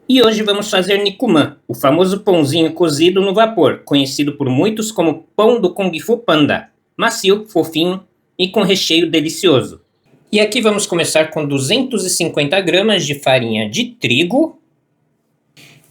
E hoje vamos fazer Nikuman, o famoso pãozinho cozido no vapor, conhecido por muitos como pão do Kung Fu Panda, macio, fofinho e com recheio delicioso. E aqui vamos começar com 250 gramas de farinha de trigo,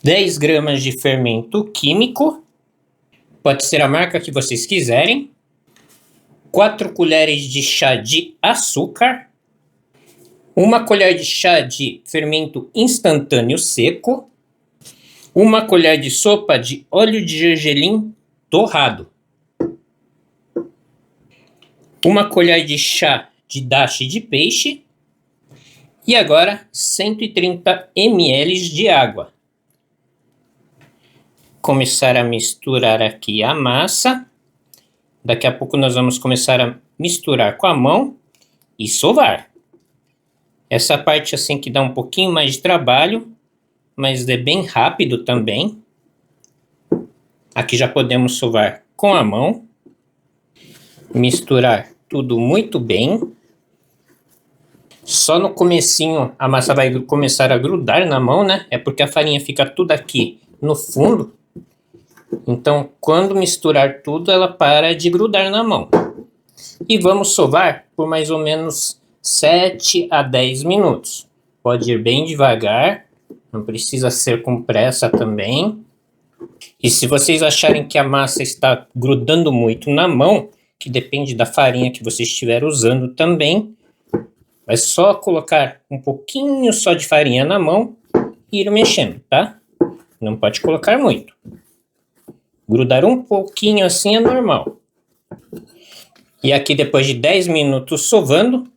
10 gramas de fermento químico, pode ser a marca que vocês quiserem, 4 colheres de chá de açúcar, 1 colher de chá de fermento instantâneo seco, 1 colher de sopa de óleo de gergelim torrado, 1 colher de chá de dashi de peixe e agora 130 ml de água. Começar a misturar aqui a massa. Daqui a pouco nós vamos começar a misturar com a mão e sovar. Essa parte assim que dá um pouquinho mais de trabalho, mas é bem rápido também. Aqui já podemos sovar com a mão. Misturar tudo muito bem. Só no comecinho a massa vai começar a grudar na mão, né? É porque a farinha fica tudo aqui no fundo. Então, quando misturar tudo, ela para de grudar na mão. E vamos sovar por mais ou menos 7 a 10 minutos. Pode ir bem devagar, não precisa ser com pressa também. E se vocês acharem que a massa está grudando muito na mão, que depende da farinha que você estiver usando também, é só colocar um pouquinho só de farinha na mão e ir mexendo, tá? Não pode colocar muito. Grudar um pouquinho assim é normal. E aqui depois de 10 minutos sovando,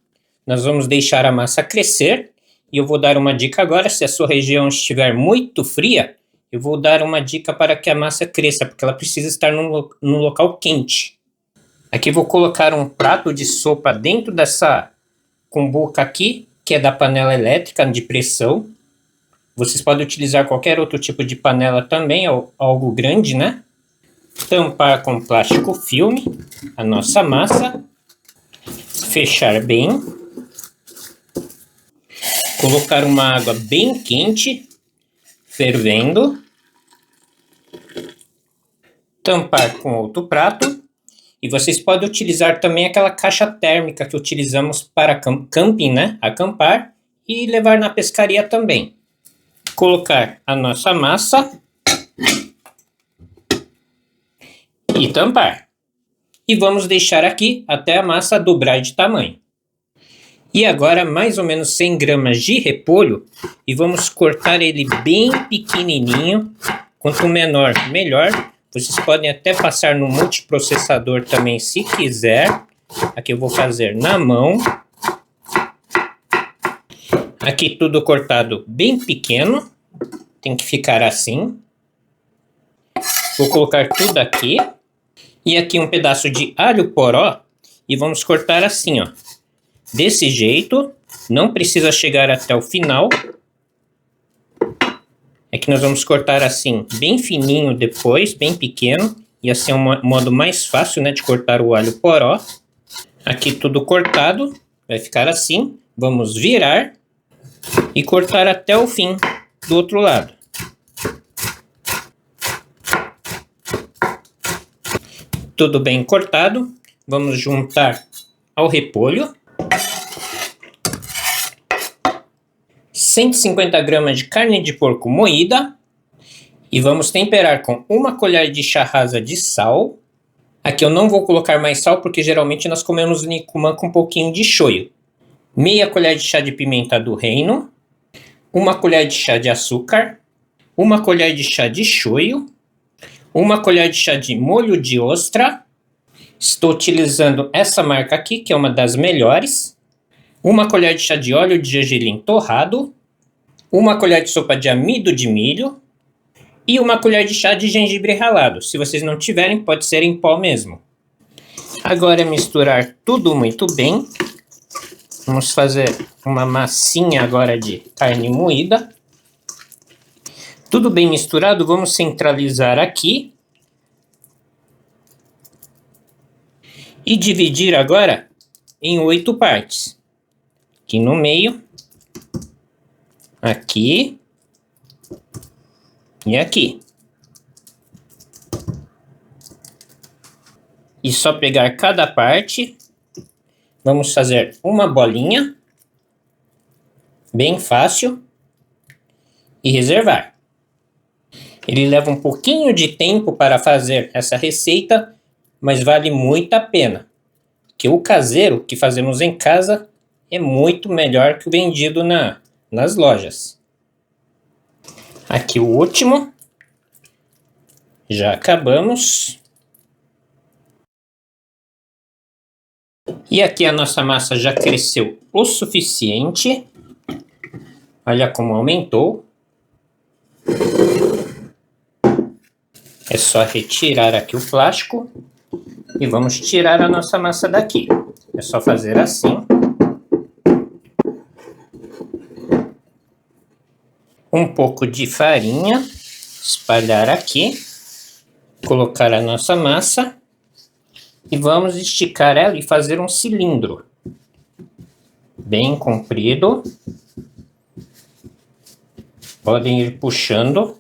nós vamos deixar a massa crescer. E eu vou dar uma dica agora, se a sua região estiver muito fria, eu vou dar uma dica para que a massa cresça, porque ela precisa estar num local quente. Aqui vou colocar um prato de sopa dentro dessa cumbuca aqui, que é da panela elétrica de pressão. Vocês podem utilizar qualquer outro tipo de panela também, algo grande, né? Tampar com plástico filme a nossa massa. Fechar bem. Colocar uma água bem quente, fervendo. Tampar com outro prato. E vocês podem utilizar também aquela caixa térmica que utilizamos para camping, né? Acampar e levar na pescaria também. Colocar a nossa massa e tampar. E vamos deixar aqui até a massa dobrar de tamanho. E agora mais ou menos 100 gramas de repolho e vamos cortar ele bem pequenininho. Quanto menor, melhor. Vocês podem até passar no multiprocessador também se quiser. Aqui eu vou fazer na mão. Aqui tudo cortado bem pequeno. Tem que ficar assim. Vou colocar tudo aqui. E aqui um pedaço de alho poró. E vamos cortar assim, ó. Desse jeito. Não precisa chegar até o final. É que nós vamos cortar assim, bem fininho depois, bem pequeno. E assim é um modo mais fácil, né, de cortar o alho poró. Aqui tudo cortado. Vai ficar assim. Vamos virar. E cortar até o fim do outro lado. Tudo bem cortado. Vamos juntar ao repolho. 150 gramas de carne de porco moída. E vamos temperar com 1 colher de chá rasa de sal. Aqui eu não vou colocar mais sal, porque geralmente nós comemos Nikuman com um pouquinho de shoyu. Meia colher de chá de pimenta do reino. 1 colher de chá de açúcar. 1 colher de chá de shoyu. 1 colher de chá de molho de ostra. Estou utilizando essa marca aqui, que é uma das melhores. 1 colher de chá de óleo de gergelim torrado. 1 colher de sopa de amido de milho. E 1 colher de chá de gengibre ralado. Se vocês não tiverem, pode ser em pó mesmo. Agora é misturar tudo muito bem. Vamos fazer uma massinha agora de carne moída. Tudo bem misturado, vamos centralizar aqui. E dividir agora em 8 partes. Aqui no meio. Aqui. e aqui. E só pegar cada parte, vamos fazer uma bolinha, bem fácil, e reservar. Ele leva um pouquinho de tempo para fazer essa receita, mas vale muito a pena. Porque o caseiro que fazemos em casa é muito melhor que o vendido nas lojas. Aqui o último. Já acabamos. E aqui a nossa massa já cresceu o suficiente. Olha como aumentou. É só retirar aqui o plástico e vamos tirar a nossa massa daqui. É só fazer assim. Um pouco de farinha, espalhar aqui, colocar a nossa massa e vamos esticar ela e fazer um cilindro bem comprido. Podem ir puxando.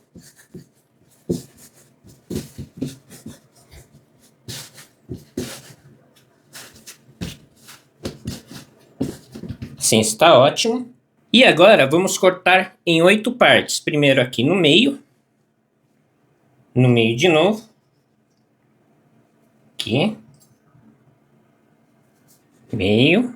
Assim está ótimo. E agora vamos cortar em 8 partes. Primeiro aqui no meio de novo, aqui, meio,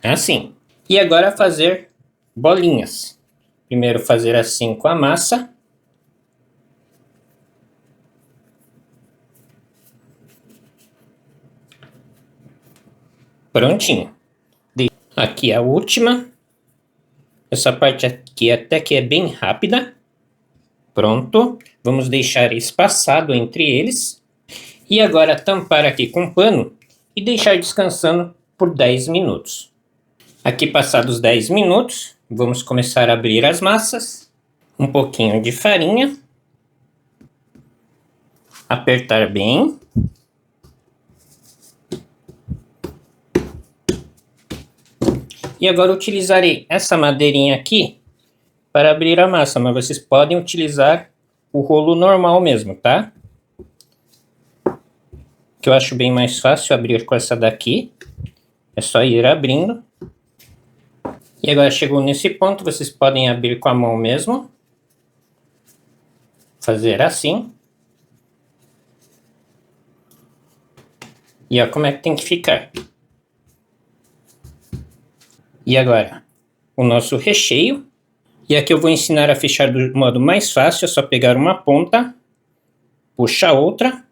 assim. E agora fazer bolinhas. Primeiro fazer assim com a massa. Prontinho. Aqui a última. Essa parte aqui até que é bem rápida. Pronto. Vamos deixar espaçado entre eles. E agora tampar aqui com pano e deixar descansando por 10 minutos. Aqui passados 10 minutos, vamos começar a abrir as massas. Um pouquinho de farinha. Apertar bem. E agora utilizarei essa madeirinha aqui para abrir a massa, mas vocês podem utilizar o rolo normal mesmo, tá? Que eu acho bem mais fácil abrir com essa daqui. É só ir abrindo. E agora chegou nesse ponto, vocês podem abrir com a mão mesmo. Fazer assim. E ó como é que tem que ficar. E agora, o nosso recheio. E aqui eu vou ensinar a fechar do modo mais fácil. É só pegar uma ponta, puxa a outra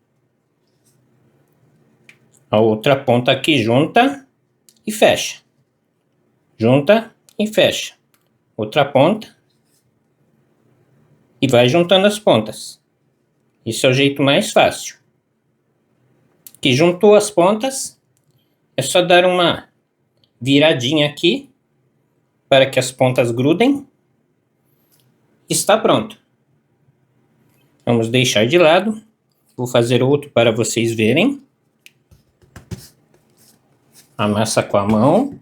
ponta aqui junta e fecha. Junta e fecha. Outra ponta. E vai juntando as pontas. Esse é o jeito mais fácil. Que juntou as pontas, é só dar uma viradinha aqui para que as pontas grudem. Está pronto. Vamos deixar de lado. Vou fazer outro para vocês verem. Amassa com a mão.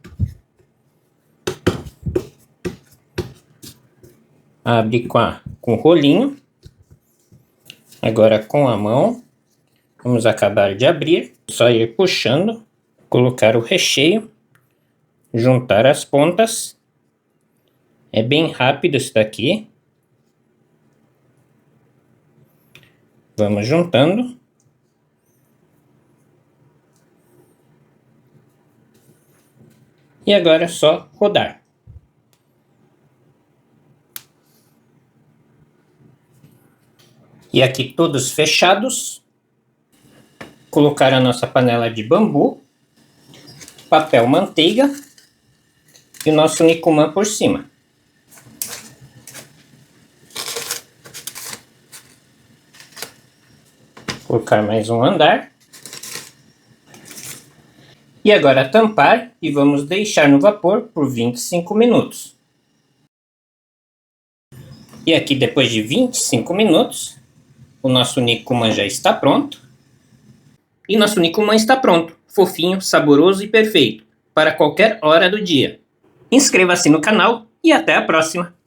Abre com o rolinho. Agora com a mão. Vamos acabar de abrir. Só ir puxando. Colocar o recheio. Juntar as pontas. É bem rápido isso daqui. Vamos juntando. E agora é só rodar. E aqui todos fechados. Colocar a nossa panela de bambu. Papel manteiga. E o nosso Nicumã por cima. Colocar mais um andar. E agora tampar e vamos deixar no vapor por 25 minutos. E aqui depois de 25 minutos, o nosso Nicumã já está pronto. E nosso Nicumã está pronto, fofinho, saboroso e perfeito, para qualquer hora do dia. Inscreva-se no canal e até a próxima!